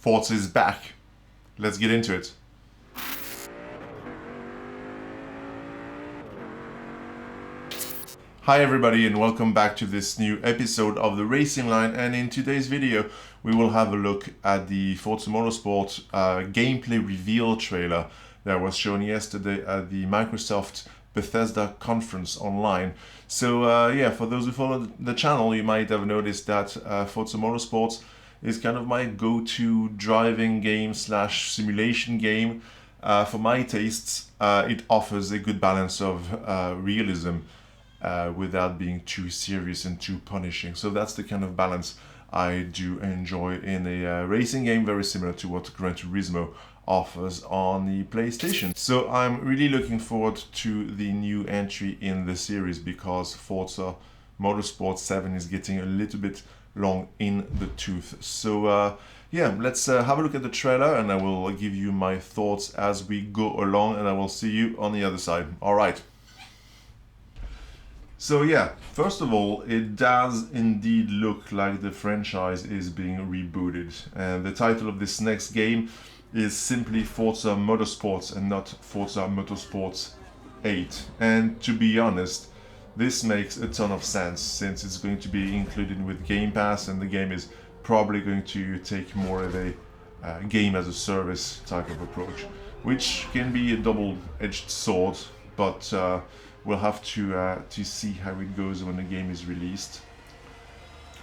Forza is back. Let's get into it. Hi everybody and welcome back to this new episode of the Racing Line, and in today's video we will have a look at the Forza Motorsport Gameplay Reveal trailer that was shown yesterday at the Microsoft Bethesda conference online. So yeah, for those who follow the channel, you might have noticed that Forza Motorsport is kind of my go-to driving game slash simulation game. For my tastes, it offers a good balance of realism without being too serious and too punishing. So that's the kind of balance I do enjoy in a racing game, very similar to what Gran Turismo offers on the PlayStation. So I'm really looking forward to the new entry in the series because Forza Motorsport 7 is getting a little bit long in the tooth. So yeah, let's have a look at the trailer and I will give you my thoughts as we go along, and I will see you on the other side. All right. So yeah, first of all, it does indeed look like the franchise is being rebooted, and the title of this next game is simply Forza Motorsports and not Forza Motorsports 8. And to be honest, this makes a ton of sense since it's going to be included with Game Pass, and the game is probably going to take more of a game as a service type of approach, which can be a double-edged sword, but we'll have to see how it goes when the game is released.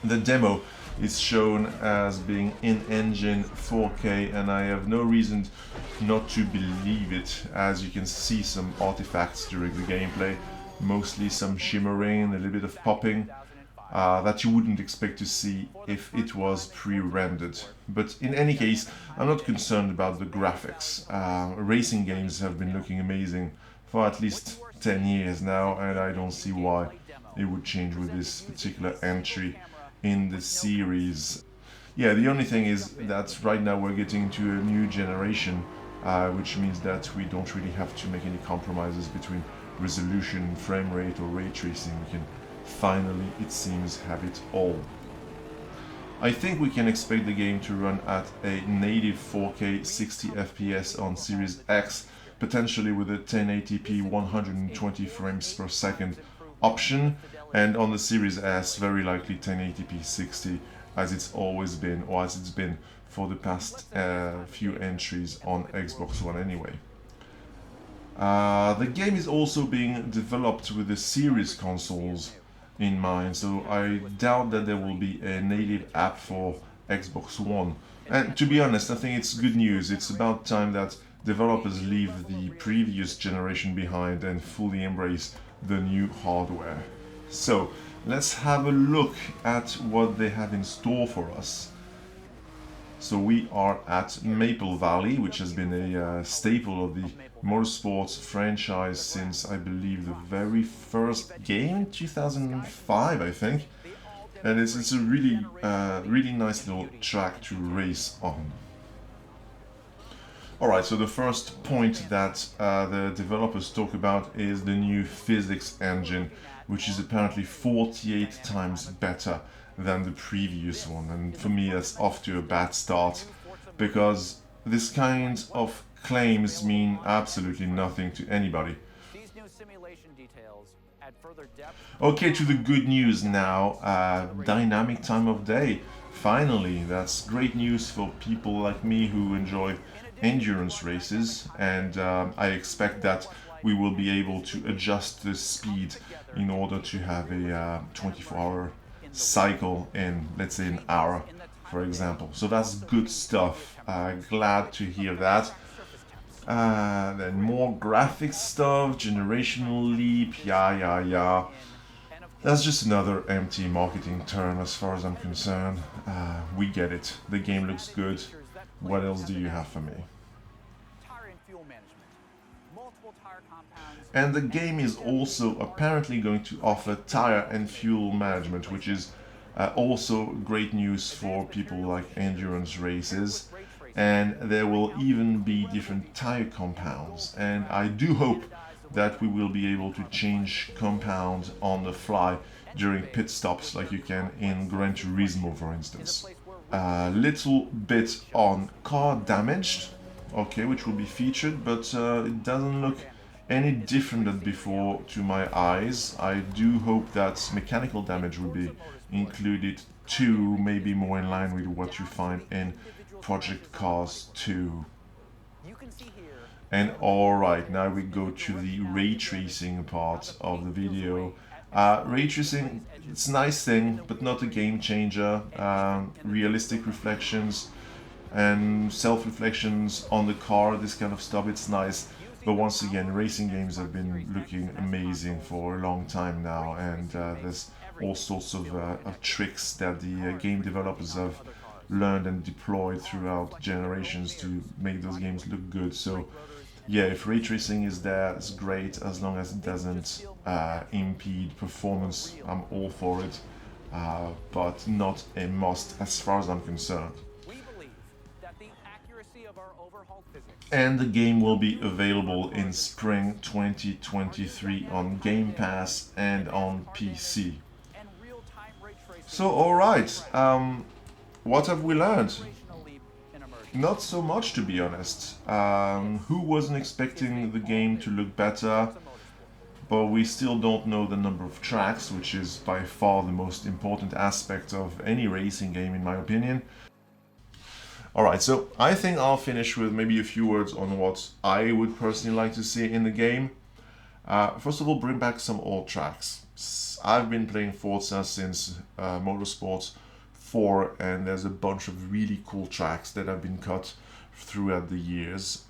The demo is shown as being in-engine 4K, and I have no reason not to believe it, as you can see some artifacts during the gameplay, mostly some shimmering, a little bit of popping, that you wouldn't expect to see if it was pre-rendered. But in any case, I'm not concerned about the graphics. Racing games have been looking amazing for at least 10 years now, and I don't see why it would change with this particular entry in the series. Yeah, the only thing is that right now we're getting into a new generation, which means that we don't really have to make any compromises between resolution, frame rate or ray tracing. We can finally, it seems, have it all. I think we can expect the game to run at a native 4K 60 FPS on Series X, potentially with a 1080p 120 frames per second option, and on the Series S very likely 1080p 60, as it's always been, or as it's been for the past few entries on Xbox One anyway. The game is also being developed with the Series consoles in mind, so I doubt that there will be a native app for Xbox One. And to be honest, I think it's good news. It's about time that developers leave the previous generation behind and fully embrace the new hardware. So let's have a look at what they have in store for us. So we are at Maple Valley, which has been a staple of the Motorsports franchise since, I believe, the very first game, 2005, I think. And it's a really, really nice little track to race on. Alright, so the first point that the developers talk about is the new physics engine, which is apparently 48 times better than the previous one. And for me, that's off to a bad start, because this kind of claims mean absolutely nothing to anybody. Okay, to the good news now. Dynamic time of day. Finally, that's great news for people like me who enjoy endurance races, and I expect that we will be able to adjust the speed in order to have a 24-hour cycle in, let's say, an hour, for example. So that's good stuff. Glad to hear that. Then more graphics stuff, generational leap, yeah. That's just another empty marketing term as far as I'm concerned. We get it. The game looks good. What else do you have for me? And the game is also apparently going to offer tire and fuel management, which is also great news for people like endurance races. And there will even be different tire compounds, and I do hope that we will be able to change compound on the fly during pit stops like you can in Gran Turismo, for instance. a little bit on car damage, okay, which will be featured, but it doesn't look any different than before to my eyes. I do hope that mechanical damage will be included too, maybe more in line with what you find in Project Cars 2. And alright, now we go to the ray tracing part of the video. Ray tracing, it's a nice thing, but not a game changer. Realistic reflections and self-reflections on the car, this kind of stuff, it's nice. But once again, racing games have been looking amazing for a long time now, and there's all sorts of tricks that the game developers have learned and deployed throughout generations to make those games look good. So yeah, if ray tracing is there, it's great, as long as it doesn't impede performance. I'm all for it, but not a must as far as I'm concerned. And the game will be available in spring 2023 on Game Pass and on PC. So alright, what have we learned? Not so much, to be honest. Who wasn't expecting the game to look better? But we still don't know the number of tracks, which is by far the most important aspect of any racing game, in my opinion. Alright, so I think I'll finish with maybe a few words on what I would personally like to see in the game. First of all, bring back some old tracks. I've been playing Forza since Motorsport 4, and there's a bunch of really cool tracks that have been cut throughout the years.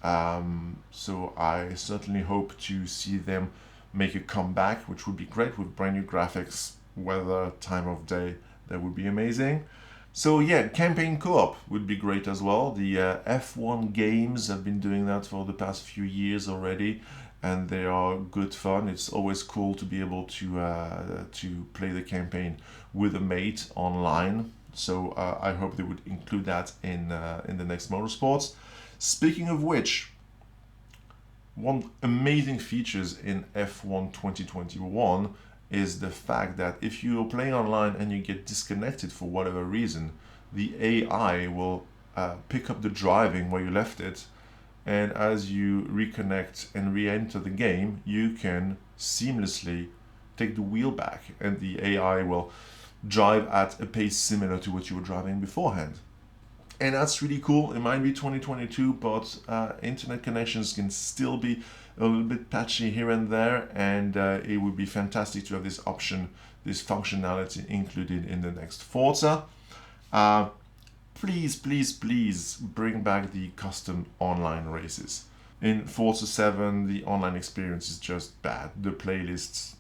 So I certainly hope to see them make a comeback, which would be great with brand new graphics, weather, time of day. That would be amazing. So yeah, campaign co-op would be great as well. The F1 games have been doing that for the past few years already, and they are good fun. It's always cool to be able to play the campaign with a mate online. So I hope they would include that in the next Motorsports. Speaking of which, one amazing features in F1 2021 is the fact that if you're playing online and you get disconnected for whatever reason, the AI will pick up the driving where you left it, and as you reconnect and re-enter the game, you can seamlessly take the wheel back, and the AI will drive at a pace similar to what you were driving beforehand. And that's really cool. It might be 2022, but internet connections can still be a little bit patchy here and there, and it would be fantastic to have this option, this functionality included in the next Forza. Please, please, please bring back the custom online races. In Forza 7, the online experience is just bad. The playlists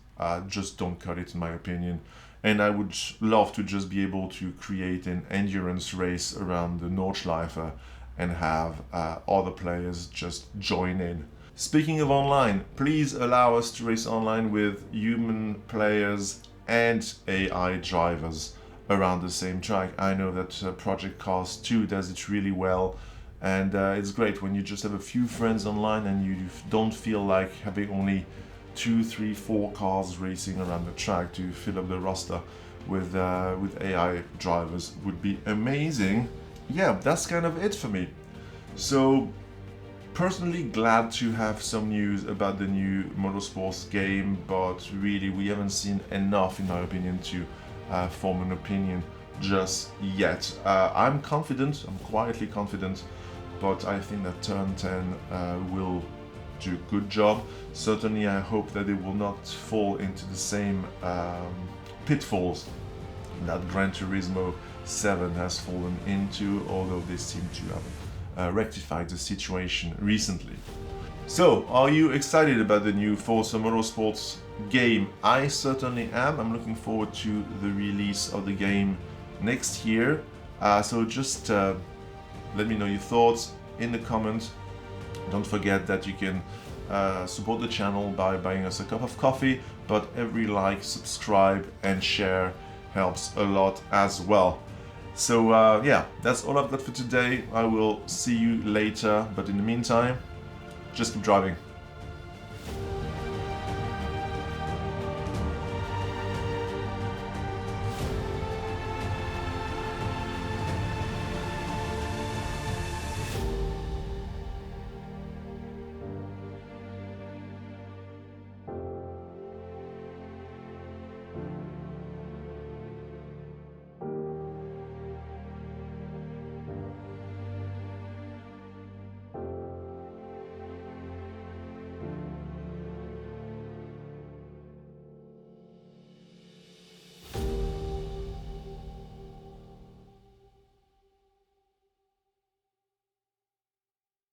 just don't cut it, in my opinion. And I would love to just be able to create an endurance race around the Nordschleife and have other players just join in. Speaking of online, please allow us to race online with human players and AI drivers around the same track. I know that Project Cars 2 does it really well, and it's great when you just have a few friends online and you don't feel like having only 2, 3, 4 cars racing around the track to fill up the roster with AI drivers. Would be amazing. Yeah, that's kind of it for me. So personally glad to have some news about the new Motorsports game, but really we haven't seen enough, in my opinion, to form an opinion just yet. I'm confident, I'm quietly confident, but I think that Turn 10 will do a good job. Certainly I hope that it will not fall into the same pitfalls that Gran Turismo 7 has fallen into, although they seem to have rectified the situation recently. So, are you excited about the new Forza Motorsports game? I certainly am. I'm looking forward to the release of the game next year. So just let me know your thoughts in the comments. Don't forget that you can support the channel by buying us a cup of coffee, but every like, subscribe and share helps a lot as well. So yeah, that's all I've got for today. I will see you later, but in the meantime, just keep driving.